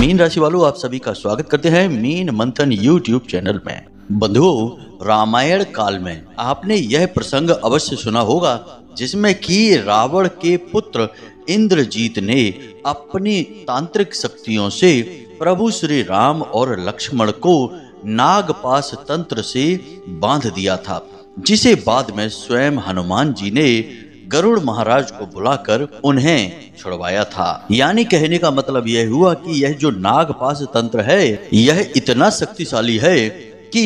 Mean राशि वालों, आप सभी का स्वागत करते हैं मीन मंथन यूट्यूब चैनल में। बंधुओं, रामायण काल में आपने यह प्रसंग अवश्य सुना होगा जिसमें कि रावण के पुत्र इंद्रजीत ने अपनी तांत्रिक शक्तियों से प्रभु श्री राम और लक्ष्मण को नागपाश तंत्र से बांध दिया था, जिसे बाद में स्वयं हनुमान जी ने गरुड़ महाराज को बुलाकर उन्हें छुड़वाया था। यानी कहने का मतलब यह हुआ कि यह जो नागपाश तंत्र है यह इतना शक्तिशाली है कि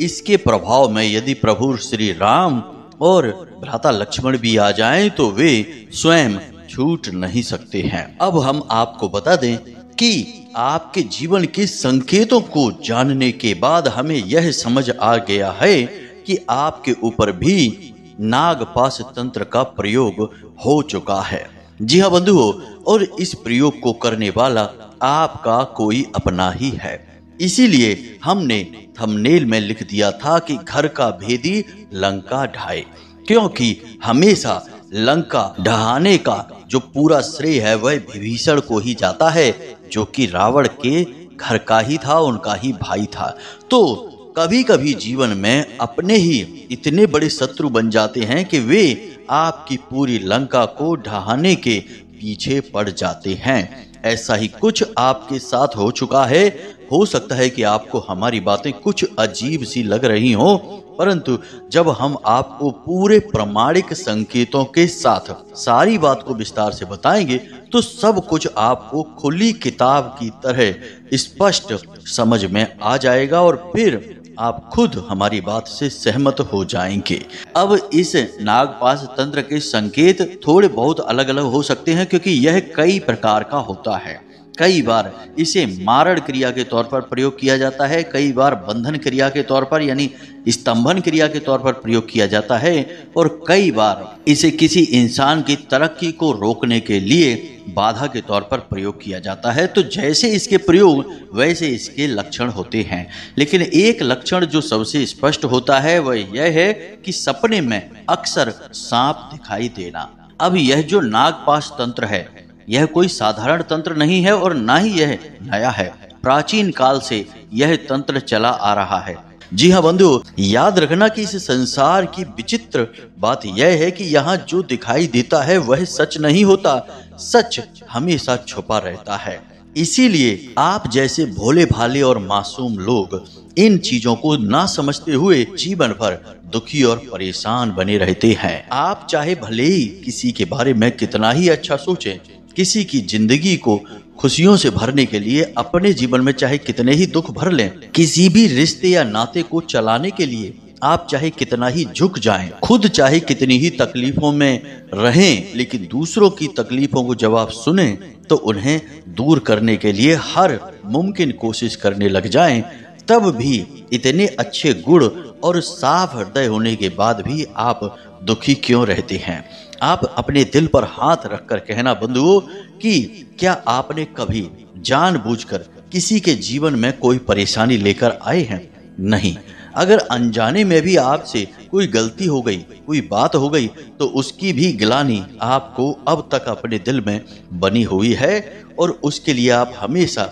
इसके प्रभाव में यदि प्रभु श्री राम और भ्राता लक्ष्मण भी आ जाएं तो वे स्वयं छूट नहीं सकते हैं। अब हम आपको बता दें कि आपके जीवन के संकेतों को जानने के बाद हमें यह समझ आ गया है कि आपके ऊपर भी नागपाश तंत्र का प्रयोग हो चुका है। जी हाँ बंधुओं, और इस प्रयोग को करने वाला आपका कोई अपना ही है। इसीलिए हमने थंबनेल में लिख दिया था कि घर का भेदी लंका ढाए, क्योंकि हमेशा लंका ढहाने का जो पूरा श्रेय है वह विभीषण को ही जाता है, जो कि रावण के घर का ही था, उनका ही भाई था। तो कभी कभी जीवन में अपने ही इतने बड़े शत्रु बन जाते हैं कि वे आपकी पूरी लंका को ढहाने के पीछे पड़ जाते हैं। ऐसा ही कुछ आपके साथ हो चुका है। हो सकता है कि आपको हमारी बातें कुछ अजीब सी लग रही हो, परंतु जब हम आपको पूरे प्रमाणिक संकेतों के साथ सारी बात को विस्तार से बताएंगे तो सब कुछ आपको खुली किताब की तरह स्पष्ट समझ में आ जाएगा और फिर आप खुद हमारी बात से सहमत हो जाएंगे। अब इस नागपाश तंत्र के संकेत थोड़े बहुत अलग अलग हो सकते हैं, क्योंकि यह कई प्रकार का होता है। कई बार इसे मारण क्रिया के तौर पर प्रयोग किया जाता है, कई बार बंधन क्रिया के तौर पर यानी स्तंभन क्रिया के तौर पर प्रयोग किया जाता है, और कई बार इसे किसी इंसान की तरक्की को रोकने के लिए बाधा के तौर पर प्रयोग किया जाता है। तो जैसे इसके प्रयोग वैसे इसके लक्षण होते हैं, लेकिन एक लक्षण जो सबसे स्पष्ट होता है वह यह है कि सपने में अक्सर सांप दिखाई देना। अब यह जो नागपाश तंत्र है यह कोई साधारण तंत्र नहीं है और ना ही यह नया है। प्राचीन काल से यह तंत्र चला आ रहा है। जी हाँ बंधु, याद रखना कि इस संसार की विचित्र बात यह है कि यहाँ जो दिखाई देता है वह सच नहीं होता, सच हमेशा छुपा रहता है। इसीलिए आप जैसे भोले भाले और मासूम लोग इन चीजों को ना समझते हुए जीवन भर दुखी और परेशान बने रहते हैं। आप चाहे भले ही किसी के बारे में कितना ही अच्छा सोचें, किसी की जिंदगी को खुशियों से भरने के लिए अपने जीवन में चाहे कितने ही दुख भर लें, किसी भी रिश्ते या नाते को चलाने के लिए आप चाहे कितना ही झुक जाएं, खुद चाहे कितनी ही तकलीफों में रहें, लेकिन दूसरों की तकलीफों को जब आप सुने तो उन्हें दूर करने के लिए हर मुमकिन कोशिश करने लग जाएं, तब भी इतने अच्छे गुण और साफ हृदय होने के बाद भी आप दुखी क्यों रहते हैं? आप अपने दिल पर हाथ रखकर कहना बंधुओं कि क्या आपने कभी जानबूझकर किसी के जीवन में कोई परेशानी लेकर आए हैं? नहीं। अगर अनजाने में भी आपसे कोई गलती हो गई, कोई बात हो गई, तो उसकी भी गिलानी आपको अब तक अपने दिल में बनी हुई है और उसके लिए आप हमेशा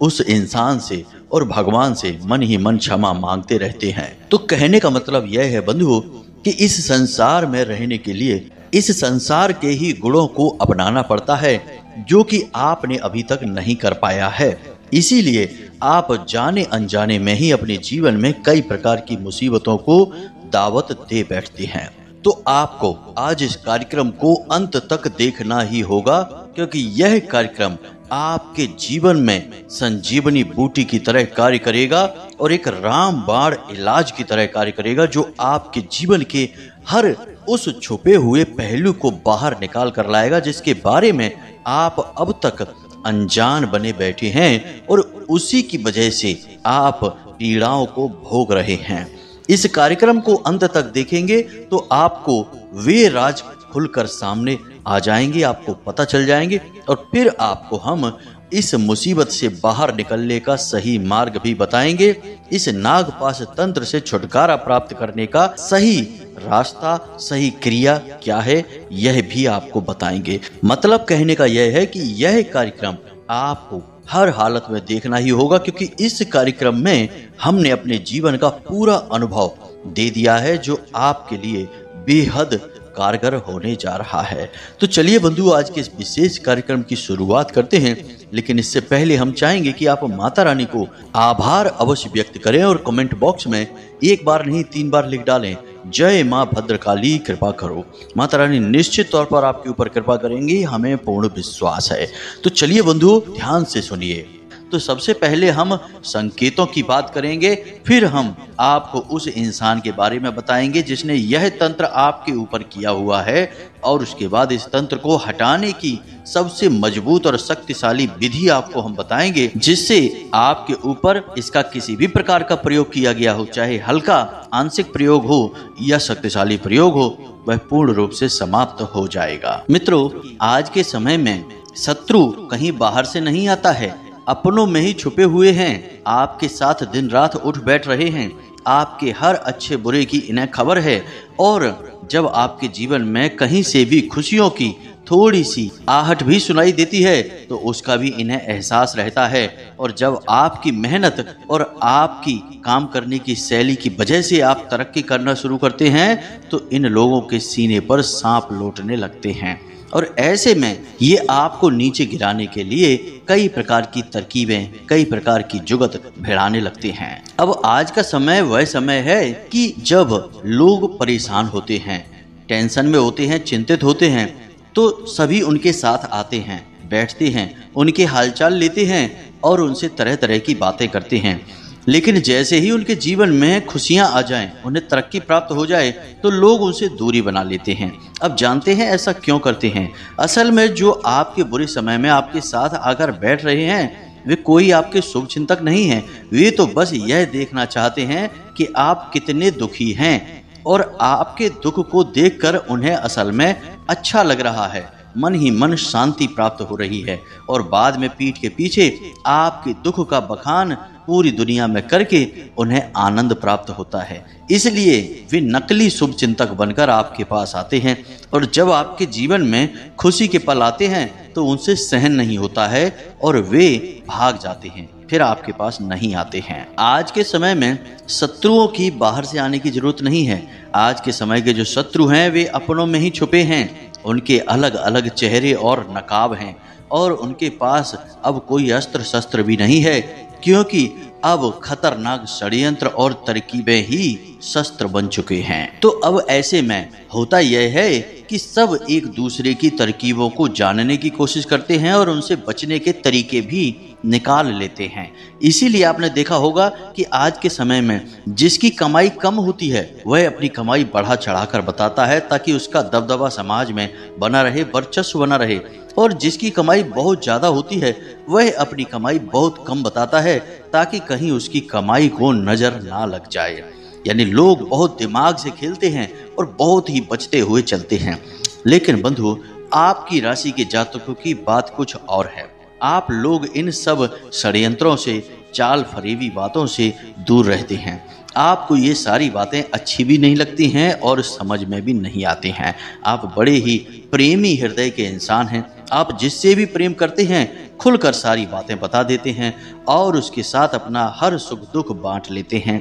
उस इंसान से और भगवान से मन ही मन क्षमा मांगते रहते हैं। तो कहने का मतलब यह है बंधुओं कि इस संसार में रहने के लिए इस संसार के ही गुणों को अपनाना पड़ता है, जो कि आपने अभी तक नहीं कर पाया है। इसीलिए आप जाने अनजाने में ही अपने जीवन में कई प्रकार की मुसीबतों को दावत दे बैठते हैं। तो आपको आज इस कार्यक्रम को अंत तक देखना ही होगा, क्योंकि यह कार्यक्रम आपके जीवन में संजीवनी बूटी की तरह कार्य करेगा और एक रामबाण इलाज की तरह कार्य करेगा, जो आपके जीवन के हर उस छुपे हुए पहलू को बाहर निकाल कर लाएगा जिसके बारे में आप अब तक अनजान बने बैठे हैं और उसी की वजह से आप पीड़ाओं को भोग रहे हैं। इस कार्यक्रम को अंत तक देखेंगे तो आपको वे राज खुलकर सामने आ जाएंगे, आपको पता चल जाएंगे और फिर आपको हम इस मुसीबत से बाहर निकलने का सही मार्ग भी बताएंगे। इस नागपाश तंत्र से छुटकारा प्राप्त करने का सही रास्ता, सही क्रिया क्या है, यह भी आपको बताएंगे। मतलब कहने का यह है कि यह कार्यक्रम आपको हर हालत में देखना ही होगा, क्योंकि इस कार्यक्रम में हमने अपने जीवन का पूरा अनुभव दे दिया है जो आपके लिए बेहद कारगर होने जा रहा है। तो चलिए बंधु, आज के इस विशेष कार्यक्रम की शुरुआत करते हैं, लेकिन इससे पहले हम चाहेंगे कि आप माता रानी को आभार अवश्य व्यक्त करें और कमेंट बॉक्स में एक बार नहीं 3 बार लिख डालें, जय माँ भद्रकाली कृपा करो। माता रानी निश्चित तौर पर आपके ऊपर कृपा करेंगी, हमें पूर्ण विश्वास है। तो चलिए बंधु, ध्यान से सुनिए। तो सबसे पहले हम संकेतों की बात करेंगे, फिर हम आपको उस इंसान के बारे में बताएंगे जिसने यह तंत्र आपके ऊपर किया हुआ है, और उसके बाद इस तंत्र को हटाने की सबसे मजबूत और शक्तिशाली विधि आपको हम बताएंगे, जिससे आपके ऊपर इसका किसी भी प्रकार का प्रयोग किया गया हो, चाहे हल्का आंशिक प्रयोग हो या शक्तिशाली प्रयोग हो, वह पूर्ण रूप से समाप्त हो जाएगा। मित्रों, आज के समय में शत्रु कहीं बाहर से नहीं आता है, अपनों में ही छुपे हुए हैं, आपके साथ दिन रात उठ बैठ रहे हैं, आपके हर अच्छे बुरे की इन्हें खबर है, और जब आपके जीवन में कहीं से भी खुशियों की थोड़ी सी आहट भी सुनाई देती है तो उसका भी इन्हें एहसास रहता है, और जब आपकी मेहनत और आपकी काम करने की शैली की वजह से आप तरक्की करना शुरू करते हैं तो इन लोगों के सीने पर सांप लौटने लगते हैं, और ऐसे में ये आपको नीचे गिराने के लिए कई प्रकार की तरकीबें, कई प्रकार की जुगत भिड़ाने लगते हैं। अब आज का समय वह समय है कि जब लोग परेशान होते हैं, टेंशन में होते हैं, चिंतित होते हैं, तो सभी उनके साथ आते हैं, बैठते हैं, उनके हालचाल लेते हैं और उनसे तरह तरह की बातें करते हैं। लेकिन जैसे ही उनके जीवन में खुशियां आ जाएं, उन्हें तरक्की प्राप्त हो जाए, तो लोग उनसे दूरी बना लेते हैं। अब जानते हैं ऐसा क्यों करते हैं? असल में जो आपके बुरे समय में आपके साथ आकर बैठ रहे हैं वे कोई आपके शुभ चिंतक नहीं हैं, वे तो बस यह देखना चाहते हैं कि आप कितने दुखी हैं, और आपके दुख को देखकर उन्हें असल में अच्छा लग रहा है, मन ही मन शांति प्राप्त हो रही है, और बाद में पीठ के पीछे आपके दुख का बखान पूरी दुनिया में करके उन्हें आनंद प्राप्त होता है। इसलिए वे नकली शुभ चिंतक बनकर आपके पास आते हैं, और जब आपके जीवन में खुशी के पल आते हैं तो उनसे सहन नहीं होता है और वे भाग जाते हैं, फिर आपके पास नहीं आते हैं। आज के समय में शत्रुओं की बाहर से आने की जरूरत नहीं है। आज के समय के जो शत्रु हैं वे अपनों में ही छुपे हैं, उनके अलग अलग चेहरे और नकाब हैं, और उनके पास अब कोई अस्त्र शस्त्र भी नहीं है, क्योंकि अब खतरनाक षड्यंत्र और तरकीबें ही शस्त्र बन चुके हैं। तो अब ऐसे में होता यह है कि सब एक दूसरे की तरकीबों को जानने की कोशिश करते हैं और उनसे बचने के तरीके भी निकाल लेते हैं। इसीलिए आपने देखा होगा कि आज के समय में जिसकी कमाई कम होती है वह अपनी कमाई बढ़ा चढ़ाकर बताता है, ताकि उसका दबदबा समाज में बना रहे, वर्चस्व बना रहे, और जिसकी कमाई बहुत ज़्यादा होती है वह अपनी कमाई बहुत कम बताता है, ताकि कहीं उसकी कमाई को नज़र ना लग जाए। यानी लोग बहुत दिमाग से खेलते हैं और बहुत ही बचते हुए चलते हैं। लेकिन बंधु, आपकी राशि के जातकों की बात कुछ और है। आप लोग इन सब षड्यंत्रों से, चाल फरेबी बातों से दूर रहते हैं। आपको ये सारी बातें अच्छी भी नहीं लगती हैं और समझ में भी नहीं आती हैं। आप बड़े ही प्रेमी हृदय के इंसान हैं। आप जिससे भी प्रेम करते हैं खुलकर सारी बातें बता देते हैं और उसके साथ अपना हर सुख दुख बांट लेते हैं।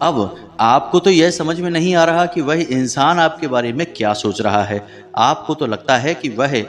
अब आपको तो यह समझ में नहीं आ रहा कि वह इंसान आपके बारे में क्या सोच रहा है। आपको तो लगता है कि वह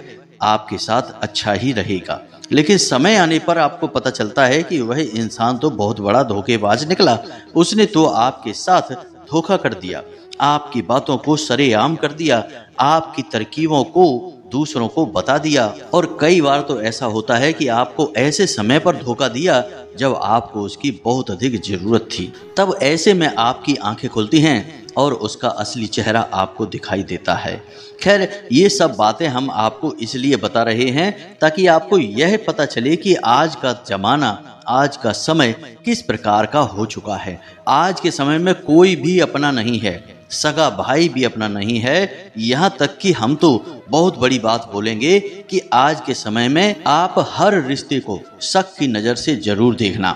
आपके साथ अच्छा ही रहेगा, लेकिन समय आने पर आपको पता चलता है कि वह इंसान तो बहुत बड़ा धोखेबाज निकला। उसने तो आपके साथ धोखा कर दिया, आपकी बातों को सरेआम कर दिया, आपकी तरकीबों को दूसरों को बता दिया, और कई बार तो ऐसा होता है कि आपको ऐसे समय पर धोखा दिया जब आपको उसकी बहुत अधिक जरूरत थी। तब ऐसे में आपकी आंखें खुलती हैं और उसका असली चेहरा आपको दिखाई देता है। खैर, ये सब बातें हम आपको इसलिए बता रहे हैं ताकि आपको यह पता चले कि आज का जमाना, आज का समय किस प्रकार का हो चुका है। आज के समय में कोई भी अपना नहीं है, सगा भाई भी अपना नहीं है। यहाँ तक कि हम तो बहुत बड़ी बात बोलेंगे कि आज के समय में आप हर रिश्ते को शक की नज़र से जरूर देखना।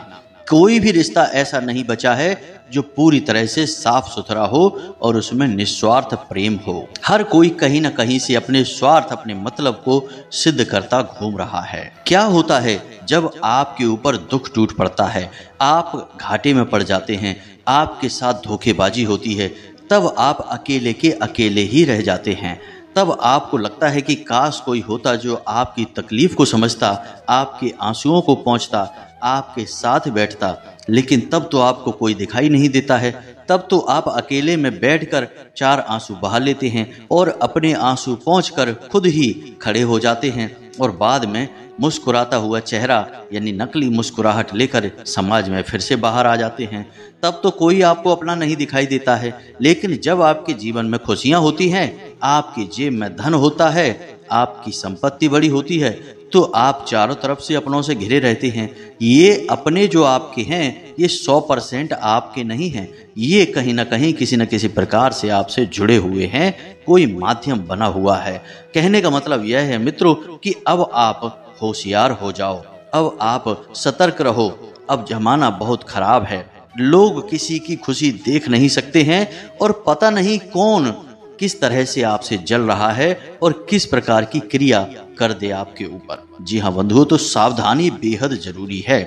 कोई भी रिश्ता ऐसा नहीं बचा है जो पूरी तरह से साफ सुथरा हो और उसमें निस्वार्थ प्रेम हो। हर कोई कहीं ना कहीं से अपने स्वार्थ, अपने मतलब को सिद्ध करता घूम रहा है। क्या होता है जब आपके ऊपर दुख टूट पड़ता है, आप घाटे में पड़ जाते हैं, आपके साथ धोखेबाजी होती है, तब आप अकेले के अकेले ही रह जाते हैं। तब आपको लगता है कि काश कोई होता जो आपकी तकलीफ को समझता, आपके आंसुओं को पहुंचता, आपके साथ बैठता। लेकिन तब तो आपको कोई दिखाई नहीं देता है। तब तो आप अकेले में बैठकर 4 आंसू बहा लेते हैं और अपने आंसू पोंछकर खुद ही खड़े हो जाते हैं और बाद में मुस्कुराता हुआ चेहरा यानी नकली मुस्कुराहट लेकर समाज में फिर से बाहर आ जाते हैं। तब तो कोई आपको अपना नहीं दिखाई देता है। लेकिन जब आपके जीवन में खुशियां होती हैं, आपकी जेब में धन होता है, आपकी संपत्ति बड़ी होती है, तो आप चारों तरफ से अपनों से घिरे रहते हैं। ये अपने जो आपके हैं, ये 100% आपके नहीं हैं। ये कहीं ना कहीं किसी न किसी प्रकार से आपसे जुड़े हुए हैं, कोई माध्यम बना हुआ है। कहने का मतलब यह है मित्रों कि अब आप होशियार हो जाओ, अब आप सतर्क रहो। अब जमाना बहुत खराब है, लोग किसी की खुशी देख नहीं सकते हैं और पता नहीं कौन किस तरह से आपसे जल रहा है और किस प्रकार की क्रिया कर दे आपके ऊपर। जी हाँ बंधुओं, तो सावधानी बेहद जरूरी है।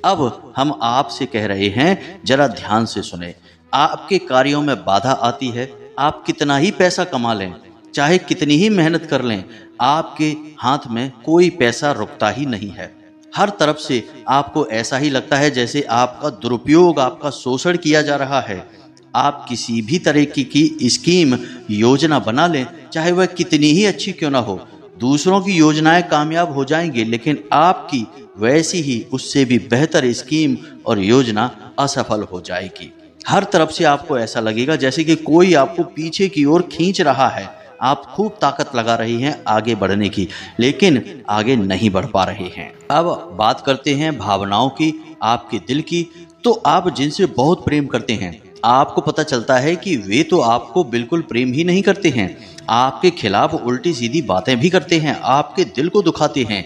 अब हम आपसे कह रहे हैं, जरा ध्यान से सुने। आपके कार्यों में बाधा आती है, आप कितना ही पैसा कमा लें, चाहे कितनी ही मेहनत कर लें, आपके हाथ में कोई पैसा रुकता ही नहीं है। हर तरफ से आपको ऐसा ही लगता है जैसे आपका दुरुपयोग, आपका शोषण किया जा रहा है। आप किसी भी तरह की स्कीम, योजना बना लें, चाहे वह कितनी ही अच्छी क्यों ना हो, दूसरों की योजनाएं कामयाब हो जाएंगे, लेकिन आपकी वैसी ही उससे भी बेहतर स्कीम और योजना असफल हो जाएगी। हर तरफ से आपको ऐसा लगेगा जैसे कि कोई आपको पीछे की ओर खींच रहा है। आप खूब ताकत लगा रही हैं आगे बढ़ने की, लेकिन आगे नहीं बढ़ पा रहे हैं। अब बात करते हैं भावनाओं की, आपके दिल की। तो आप जिनसे बहुत प्रेम करते हैं, आपको पता चलता है कि वे तो आपको बिल्कुल प्रेम ही नहीं करते हैं, आपके खिलाफ उल्टी सीधी बातें भी करते हैं, आपके दिल को दुखाते हैं।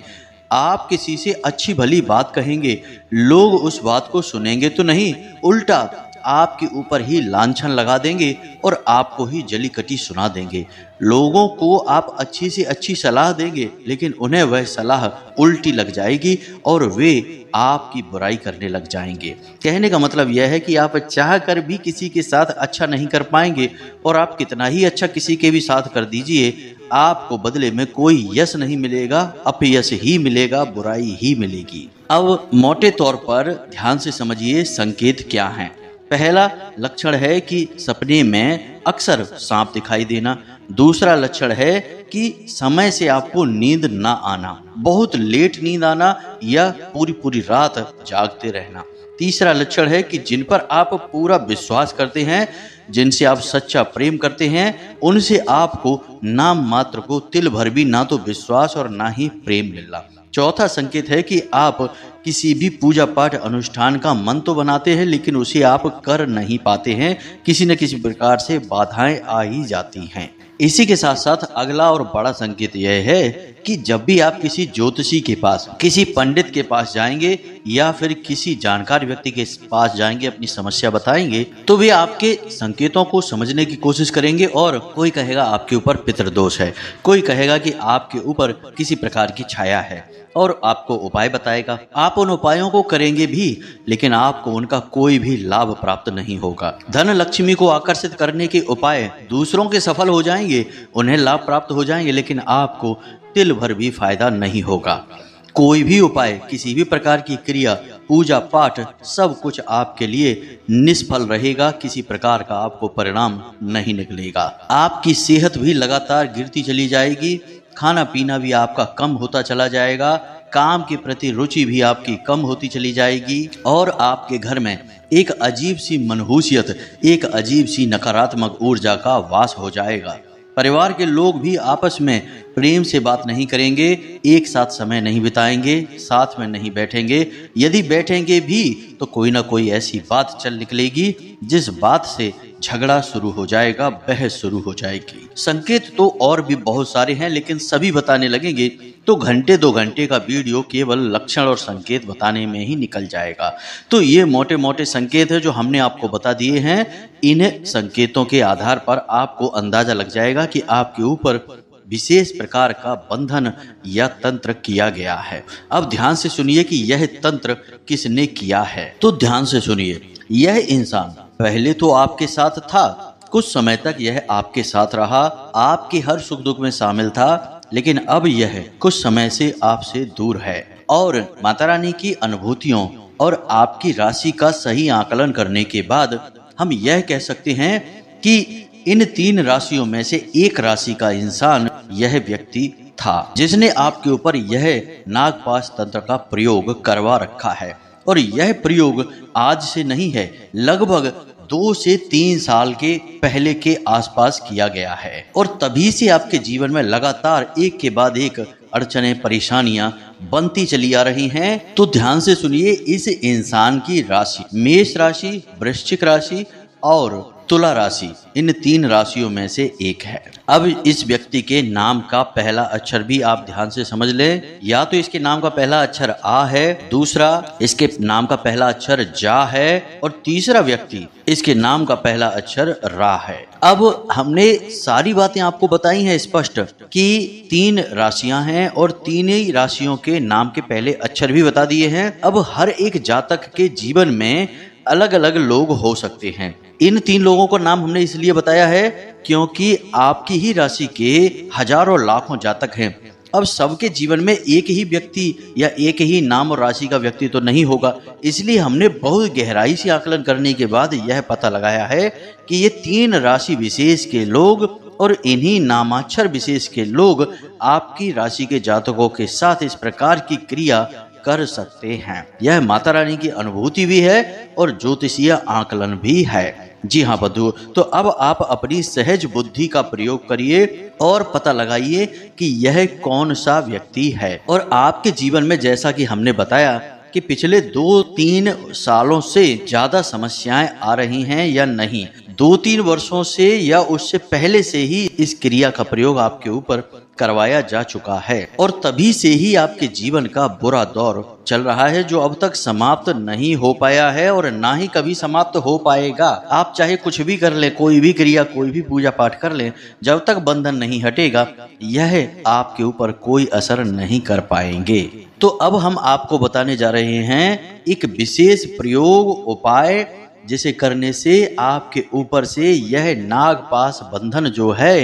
आप किसी से अच्छी भली बात कहेंगे, लोग उस बात को सुनेंगे तो नहीं, उल्टा आपके ऊपर ही लांछन लगा देंगे और आपको ही जली कटी सुना देंगे। लोगों को आप अच्छी से अच्छी सलाह देंगे, लेकिन उन्हें वह सलाह उल्टी लग जाएगी और वे आपकी बुराई करने लग जाएंगे। कहने का मतलब यह है कि आप चाह कर भी किसी के साथ अच्छा नहीं कर पाएंगे, और आप कितना ही अच्छा किसी के भी साथ कर दीजिए, आपको बदले में कोई यश नहीं मिलेगा, अपयश ही मिलेगा, बुराई ही मिलेगी। अब मोटे तौर पर ध्यान से समझिए संकेत क्या हैं। पहला लक्षण है कि सपने में अक्सर सांप दिखाई देना। दूसरा लक्षण है कि समय से आपको नींद ना आना, बहुत लेट नींद आना या पूरी पूरी रात जागते रहना। तीसरा लक्षण है कि जिन पर आप पूरा विश्वास करते हैं, जिनसे आप सच्चा प्रेम करते हैं, उनसे आपको नाम मात्र को तिल भर भी ना तो विश्वास और ना ही प्रेम मिलना। चौथा संकेत है कि आप किसी भी पूजा पाठ अनुष्ठान का मन तो बनाते हैं, लेकिन उसे आप कर नहीं पाते हैं, किसी न किसी प्रकार से बाधाएं आ ही जाती हैं। इसी के साथ साथ अगला और बड़ा संकेत यह है कि जब भी आप किसी ज्योतिषी के पास, किसी पंडित के पास जाएंगे या फिर किसी जानकार व्यक्ति के पास जाएंगे, अपनी समस्या बताएंगे, तो वे आपके संकेतों को समझने की कोशिश करेंगे। और कोई कहेगा आपके ऊपर पितृदोष है, कोई कहेगा कि आपके ऊपर किसी प्रकार की छाया है और आपको उपाय बताएगा। आप उन उपायों को करेंगे भी, लेकिन आपको उनका कोई भी लाभ प्राप्त नहीं होगा। धन लक्ष्मी को आकर्षित करने के उपाय दूसरों के सफल हो जाएंगे, उन्हें लाभ प्राप्त हो जाएंगे, लेकिन आपको तिल भर भी फायदा नहीं होगा। कोई भी उपाय, किसी भी प्रकार की क्रिया, पूजा पाठ, सब कुछ आपके लिए निष्फल रहेगा, किसी प्रकार का आपको परिणाम नहीं निकलेगा। आपकी सेहत भी लगातार गिरती चली जाएगी, खाना पीना भी आपका कम होता चला जाएगा, काम के प्रति रुचि भी आपकी कम होती चली जाएगी और आपके घर में एक अजीब सी मनहूसियत, एक अजीब सी नकारात्मक ऊर्जा का वास हो जाएगा। परिवार के लोग भी आपस में प्रेम से बात नहीं करेंगे, एक साथ समय नहीं बिताएंगे, साथ में नहीं बैठेंगे। यदि बैठेंगे भी तो कोई ना कोई ऐसी बात चल निकलेगी जिस बात से झगड़ा शुरू हो जाएगा, बहस शुरू हो जाएगी। संकेत तो और भी बहुत सारे हैं, लेकिन सभी बताने लगेंगे तो घंटे 2 घंटे का वीडियो केवल लक्षण और संकेत बताने में ही निकल जाएगा। तो ये मोटे मोटे संकेत है जो हमने आपको बता दिए हैं। इन संकेतों के आधार पर आपको अंदाजा लग जाएगा कि आपके ऊपर विशेष प्रकार का बंधन या तंत्र किया गया है। अब ध्यान से सुनिए कि यह तंत्र किसने किया है। तो ध्यान से सुनिए, यह इंसान पहले तो आपके साथ था, कुछ समय तक यह आपके साथ रहा, आपके हर सुख दुख में शामिल था, लेकिन अब यह कुछ समय से आपसे दूर है और माता रानी की अनुभूतियों और आपकी राशि का सही आकलन करने के बाद हम यह कह सकते हैं कि इन 3 राशियों में से एक राशि का इंसान यह व्यक्ति था जिसने आपके ऊपर यह नागपाश तंत्र का प्रयोग करवा रखा है। और यह प्रयोग आज से नहीं है, लगभग 2 से 3 साल के पहले के आसपास किया गया है और तभी से आपके जीवन में लगातार एक के बाद एक अड़चने परेशानियां बनती चली आ रही हैं। तो ध्यान से सुनिए, इस इंसान की राशि मेष राशि, वृश्चिक राशि और तुला राशि, इन 3 राशियों में से एक है। अब इस व्यक्ति के नाम का पहला अक्षर भी आप ध्यान से समझ लें। या तो इसके नाम का पहला अक्षर आ है, दूसरा इसके नाम का पहला अक्षर जा है और तीसरा व्यक्ति इसके नाम का पहला अक्षर रा है। अब हमने सारी बातें आपको बताई हैं स्पष्ट कि 3 राशियां हैं और 3 ही राशियों के नाम के पहले अक्षर भी बता दिए हैं। अब हर एक जातक के जीवन में अलग अलग लोग हो सकते हैं। इन 3 लोगों का नाम हमने इसलिए बताया है क्योंकि आपकी ही राशि के हजारों लाखों जातक हैं। अब सबके जीवन में एक ही व्यक्ति या एक ही नाम और राशि का व्यक्ति तो नहीं होगा, इसलिए हमने बहुत गहराई से आकलन करने के बाद यह पता लगाया है कि ये 3 राशि विशेष के लोग और इन्हीं नामाक्षर विशेष के लोग आपकी राशि के जातकों के साथ इस प्रकार की क्रिया कर सकते हैं। यह माता रानी की अनुभूति भी है और ज्योतिषीय आकलन भी है। जी हाँ बंधु, तो अब आप अपनी सहज बुद्धि का प्रयोग करिए और पता लगाइए कि यह कौन सा व्यक्ति है। और आपके जीवन में जैसा कि हमने बताया कि पिछले 2-3 सालों से ज्यादा समस्याएं आ रही हैं या नहीं, 2-3 वर्षों से या उससे पहले से ही इस क्रिया का प्रयोग आपके ऊपर करवाया जा चुका है और तभी से ही आपके जीवन का बुरा दौर चल रहा है जो अब तक समाप्त नहीं हो पाया है और ना ही कभी समाप्त हो पाएगा। आप चाहे कुछ भी कर लें, कोई भी क्रिया, कोई भी पूजा पाठ कर लें, जब तक बंधन नहीं हटेगा यह आपके ऊपर कोई असर नहीं कर पाएंगे। तो अब हम आपको बताने जा रहे हैं एक विशेष प्रयोग उपाय जिसे करने से आपके ऊपर से यह नागपाश बंधन जो है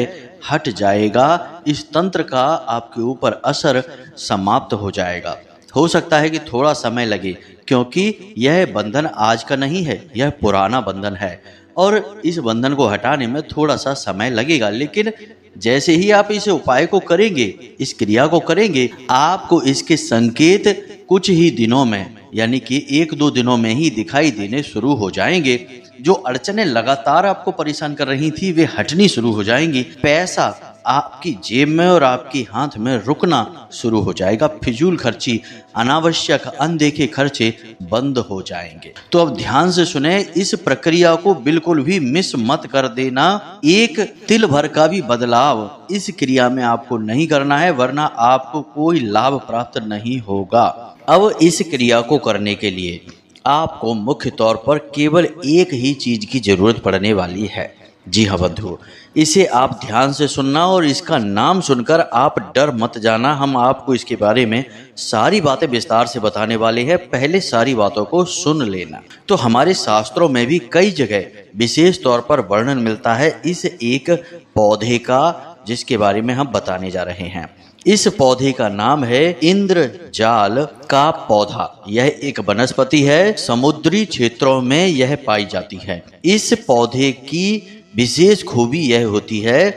हट जाएगा। इस तंत्र का आपके ऊपर असर समाप्त हो जाएगा। हो सकता है कि थोड़ा समय लगे क्योंकि यह बंधन आज का नहीं है, यह पुराना बंधन है और इस बंधन को हटाने में थोड़ा सा समय लगेगा। लेकिन जैसे ही आप इस उपाय को करेंगे, इस क्रिया को करेंगे, आपको इसके संकेत कुछ ही दिनों में यानी कि 1-2 दिनों में ही दिखाई देने शुरू हो जाएंगे। जो अड़चनें लगातार आपको परेशान कर रही थी वे हटनी शुरू हो जाएंगी। पैसा आपकी जेब में और आपके हाथ में रुकना शुरू हो जाएगा। फिजूल खर्ची, अनावश्यक अनदेखे खर्चे बंद हो जाएंगे। तो अब ध्यान से सुने, इस प्रक्रिया को बिल्कुल भी मिस मत कर देना। एक तिल भर का भी बदलाव इस क्रिया में आपको नहीं करना है, वरना आपको कोई लाभ प्राप्त नहीं होगा। अब इस क्रिया को करने के लिए आपको मुख्य तौर पर केवल एक ही चीज की जरूरत पड़ने वाली है। जी हाँ बंधु, इसे आप ध्यान से सुनना और इसका नाम सुनकर आप डर मत जाना। हम आपको इसके बारे में सारी बातें विस्तार से बताने वाले हैं, पहले सारी बातों को सुन लेना। तो हमारे शास्त्रों में भी कई जगह विशेष तौर पर वर्णन मिलता है इस एक पौधे का जिसके बारे में हम बताने जा रहे हैं। इस पौधे का नाम है इंद्रजाल का पौधा। यह एक वनस्पति है, समुद्री क्षेत्रों में यह पाई जाती है। इस पौधे की विशेष खूबी यह होती है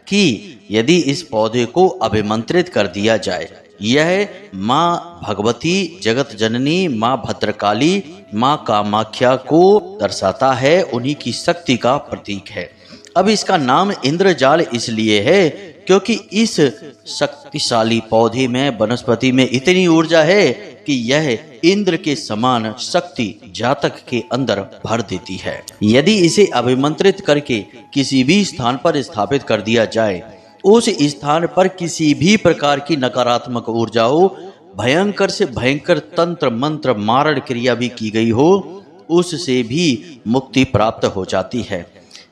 कि यदि इस पौधे को अभिमंत्रित कर दिया जाए, यह माँ भगवती, जगत जननी, माँ भद्रकाली, माँ कामाख्या को दर्शाता है, उन्हीं की शक्ति का प्रतीक है। अब इसका नाम इंद्रजाल इसलिए है क्योंकि इस शक्तिशाली पौधे में, वनस्पति में इतनी ऊर्जा है कि यह इंद्र के समान शक्ति जातक के अंदर भर देती है। यदि इसे अभिमंत्रित करके किसी भी स्थान पर स्थापित कर दिया जाए उस स्थान पर किसी भी प्रकार की नकारात्मक ऊर्जाओं, भयंकर से भयंकर तंत्र मंत्र मारण क्रिया भी की गई हो, उससे भी मुक्ति प्राप्त हो जाती है।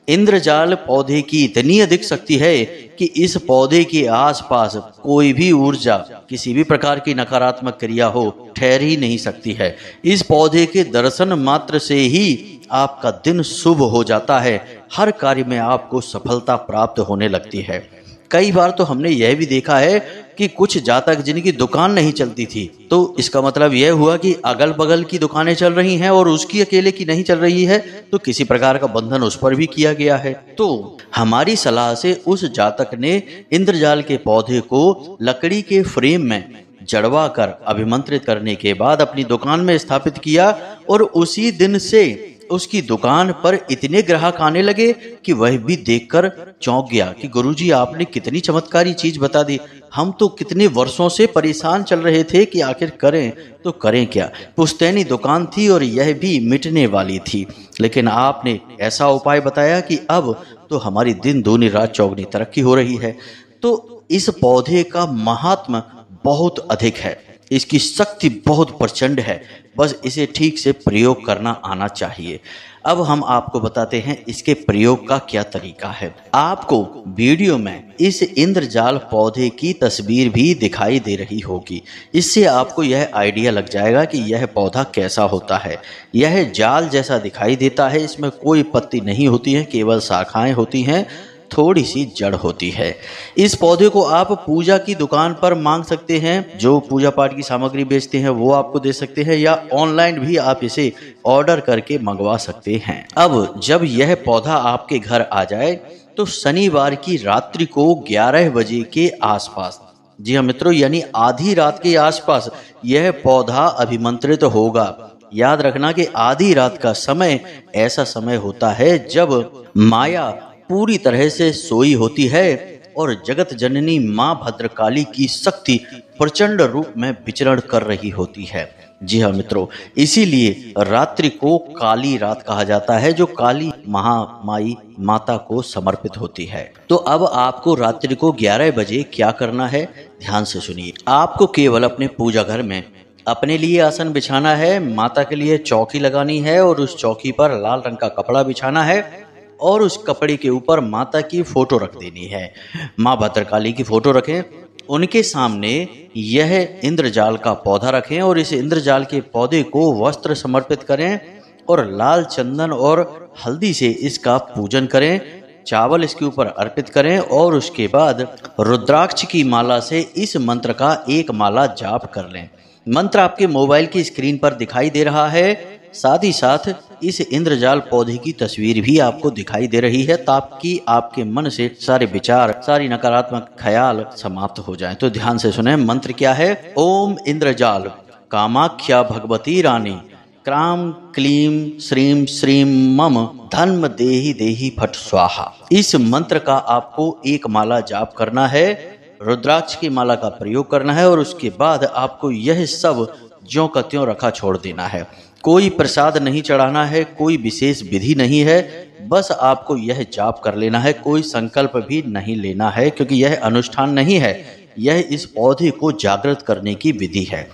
इंद्रजाल पौधे की इतनी अधिक शक्ति है कि इस पौधे के आसपास कोई भी ऊर्जा, किसी भी प्रकार की नकारात्मक क्रिया हो, ठहर ही नहीं सकती है। इस पौधे के दर्शन मात्र से ही आपका दिन शुभ हो जाता है, हर कार्य में आपको सफलता प्राप्त होने लगती है। कई बार तो हमने यह भी देखा है कि कुछ जातक जिनकी दुकान नहीं चलती थी, तो इसका मतलब यह हुआ कि अगल बगल की दुकानें चल रही हैं और उसकी अकेले की नहीं चल रही है, तो किसी प्रकार का बंधन उस पर भी किया गया है। तो हमारी सलाह से उस जातक ने इंद्रजाल के पौधे को लकड़ी के फ्रेम में जड़वा कर अभिमंत्रित करने के बाद अपनी दुकान में स्थापित किया, और उसी दिन से उसकी दुकान पर इतने ग्राहक आने लगे कि वह भी देखकर चौंक गया कि गुरुजी, आपने कितनी चमत्कारी चीज बता दी। हम तो कितने वर्षों से परेशान चल रहे थे कि आखिर करें तो करें क्या। पुश्तैनी दुकान थी और यह भी मिटने वाली थी, लेकिन आपने ऐसा उपाय बताया कि अब तो हमारी दिन दूनी रात चौगनी तरक्की हो रही है। तो इस पौधे का महात्म बहुत अधिक है, इसकी शक्ति बहुत प्रचंड है, बस इसे ठीक से प्रयोग करना आना चाहिए। अब हम आपको बताते हैं इसके प्रयोग का क्या तरीका है। आपको वीडियो में इस इंद्रजाल पौधे की तस्वीर भी दिखाई दे रही होगी, इससे आपको यह आइडिया लग जाएगा कि यह पौधा कैसा होता है। यह जाल जैसा दिखाई देता है, इसमें कोई पत्ती नहीं होती है, केवल शाखाएं होती हैं, थोड़ी सी जड़ होती है। इस पौधे को आप पूजा की दुकान पर मांग सकते हैं, जो पूजा पाठ की सामग्री बेचते हैं वो आपको दे सकते हैं, या ऑनलाइन भी आप इसे ऑर्डर करके मंगवा सकते हैं। अब जब यह पौधा आपके घर आ जाए तो शनिवार की रात्रि को 11 बजे के आसपास, जी हाँ मित्रों, यानी आधी रात के आसपास यह पौधा अभिमंत्रित होगा। याद रखना कि आधी रात का समय ऐसा समय होता है जब माया पूरी तरह से सोई होती है और जगत जननी मां भद्रकाली की शक्ति प्रचंड रूप में विचरण कर रही होती है। जी हाँ मित्रों, इसीलिए रात्रि को काली रात कहा जाता है, जो काली महामाई माता को समर्पित होती है। तो अब आपको रात्रि को 11 बजे क्या करना है, ध्यान से सुनिए। आपको केवल अपने पूजा घर में अपने लिए आसन बिछाना है, माता के लिए चौकी लगानी है और उस चौकी पर लाल रंग का कपड़ा बिछाना है और उस कपड़े के ऊपर माता की फोटो रख देनी है। माँ भद्रकाली की फोटो रखें, उनके सामने यह इंद्रजाल का पौधा रखें और इस इंद्रजाल के पौधे को वस्त्र समर्पित करें और लाल चंदन और हल्दी से इसका पूजन करें। चावल इसके ऊपर अर्पित करें और उसके बाद रुद्राक्ष की माला से इस मंत्र का एक माला जाप कर लें। मंत्र आपके मोबाइल की स्क्रीन पर दिखाई दे रहा है, साथ ही साथ इस इंद्रजाल पौधे की तस्वीर भी आपको दिखाई दे रही है, ताकि आपके मन से सारे विचार, सारी नकारात्मक ख्याल समाप्त हो जाएं। तो ध्यान से सुने, मंत्र क्या है। ओम इंद्रजाल कामाख्या भगवती रानी क्राम क्लीम श्रीम श्रीम मम धन्म देहि देहि फट स्वाहा। इस मंत्र का आपको एक माला जाप करना है, रुद्राक्ष की माला का प्रयोग करना है और उसके बाद आपको यह सब ज्यों का त्यों रखा छोड़ देना है। कोई प्रसाद नहीं चढ़ाना है, कोई विशेष विधि नहीं है, बस आपको यह जाप कर लेना है। कोई संकल्प भी नहीं लेना है, क्योंकि यह अनुष्ठान नहीं है, यह इस पौधे को जागृत करने की विधि है।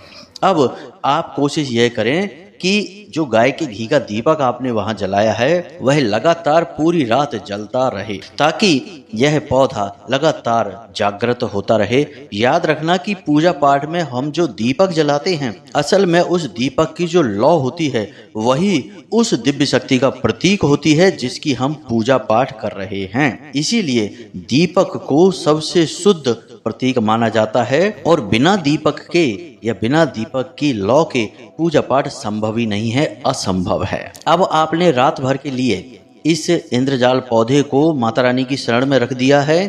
अब आप कोशिश यह करें कि जो गाय के घी का दीपक आपने वहां जलाया है वह लगातार पूरी रात जलता रहे, ताकि यह पौधा लगातार जागृत होता रहे। याद रखना कि पूजा पाठ में हम जो दीपक जलाते हैं, असल में उस दीपक की जो लौ होती है वही उस दिव्य शक्ति का प्रतीक होती है जिसकी हम पूजा पाठ कर रहे हैं। इसीलिए दीपक को सबसे शुद्ध प्रतीक माना जाता है और बिना दीपक के या बिना दीपक की लौ के पूजा पाठ संभव ही नहीं है, असंभव है। अब आपने रात भर के लिए इस इंद्रजाल पौधे को माता रानी की शरण में रख दिया है।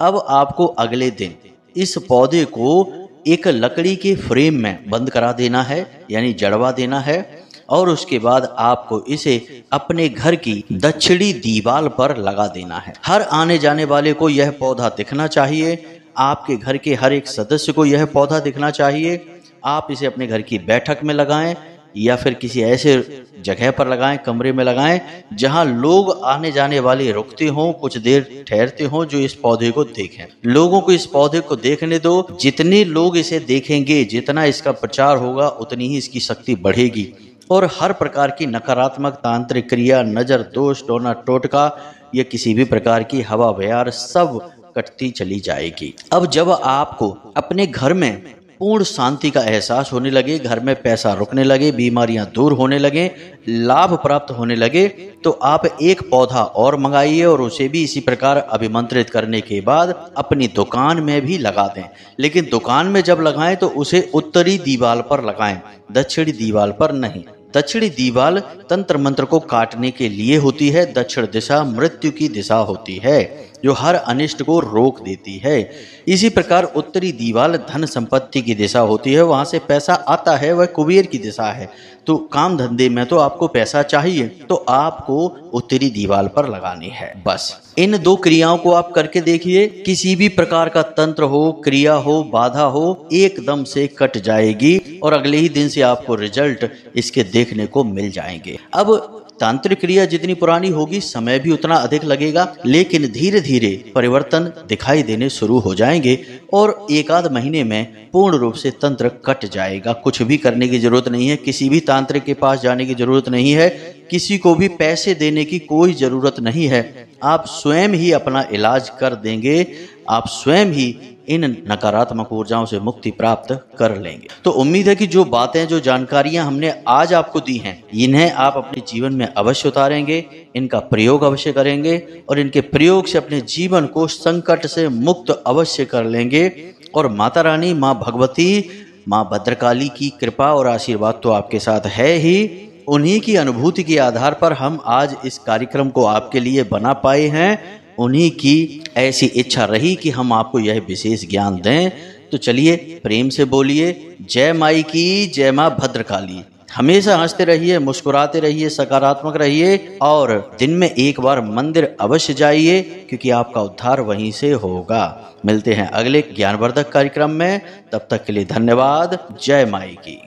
अब आपको अगले दिन इस पौधे को एक लकड़ी के फ्रेम में बंद करा देना है, यानी जड़वा देना है, और उसके बाद आपको इसे अपने घर की दक्षिणी दीवार पर लगा देना है। हर आने जाने वाले को यह पौधा दिखना चाहिए, आपके घर के हर एक सदस्य को यह पौधा दिखना चाहिए। आप इसे अपने घर की बैठक में लगाएं, या फिर किसी ऐसे जगह पर लगाएं, कमरे में लगाएं जहां लोग आने जाने वाले रुकते हों, कुछ देर ठहरते हों, जो इस पौधे को देखें। लोगों को इस पौधे को देखने दो। जितने लोग इसे देखेंगे, जितना इसका प्रचार होगा, उतनी ही इसकी शक्ति बढ़ेगी और हर प्रकार की नकारात्मक तांत्रिक क्रिया, नजर दोष, टोना टोटका या किसी भी प्रकार की हवा बयार सब कटती चली जाएगी। अब जब आपको अपने घर में पूर्ण शांति का एहसास होने लगे, घर में पैसा रुकने लगे, बीमारियां दूर होने लगे, लाभ प्राप्त होने लगे, तो आप एक पौधा और मंगाइए और उसे भी इसी प्रकार अभिमंत्रित करने के बाद अपनी दुकान में भी लगा दें। लेकिन दुकान में जब लगाएं तो उसे उत्तरी दीवार पर लगाएं, दक्षिणी दीवार पर नहीं। दक्षिणी दीवार तंत्र मंत्र को काटने के लिए होती है। दक्षिण दिशा मृत्यु की दिशा होती है, जो हर अनिष्ट को रोक देती है। इसी प्रकार उत्तरी दीवार धन संपत्ति की दिशा होती है, वहां से पैसा आता है, वह कुबेर की दिशा है। तो काम धंधे में तो आपको पैसा चाहिए, तो आपको उत्तरी दीवार पर लगानी है। बस इन दो क्रियाओं को आप करके देखिए, किसी भी प्रकार का तंत्र हो, क्रिया हो, बाधा हो, एकदम से कट जाएगी और अगले ही दिन से आपको रिजल्ट इसके देखने को मिल जाएंगे। अब तांत्रिक क्रिया जितनी पुरानी होगी, समय भी उतना अधिक लगेगा, लेकिन धीरे धीरे परिवर्तन दिखाई देने शुरू हो जाएंगे और एक आध महीने में पूर्ण रूप से तंत्र कट जाएगा। कुछ भी करने की जरूरत नहीं है, किसी भी तांत्रिक के पास जाने की जरूरत नहीं है, किसी को भी पैसे देने की कोई जरूरत नहीं है। आप स्वयं ही अपना इलाज कर देंगे, आप स्वयं ही इन नकारात्मक ऊर्जाओं से मुक्ति प्राप्त कर लेंगे। तो उम्मीद है कि जो बातें, जो जानकारियां हमने आज आपको दी हैं, इन्हें आप अपने जीवन में अवश्य उतारेंगे, इनका प्रयोग अवश्य करेंगे और इनके प्रयोग से अपने जीवन को संकट से मुक्त अवश्य कर लेंगे। और माता रानी, माँ भगवती, माँ भद्रकाली की कृपा और आशीर्वाद तो आपके साथ है ही। उन्हीं की अनुभूति के आधार पर हम आज इस कार्यक्रम को आपके लिए बना पाए हैं। उन्हीं की ऐसी इच्छा रही कि हम आपको यह विशेष ज्ञान दें। तो चलिए प्रेम से बोलिए, जय माई की, जय माँ भद्रकाली। हमेशा हंसते रहिए, मुस्कुराते रहिए, सकारात्मक रहिए और दिन में एक बार मंदिर अवश्य जाइए, क्योंकि आपका उद्धार वहीं से होगा। मिलते हैं अगले ज्ञानवर्धक कार्यक्रम में, तब तक के लिए धन्यवाद। जय माई की।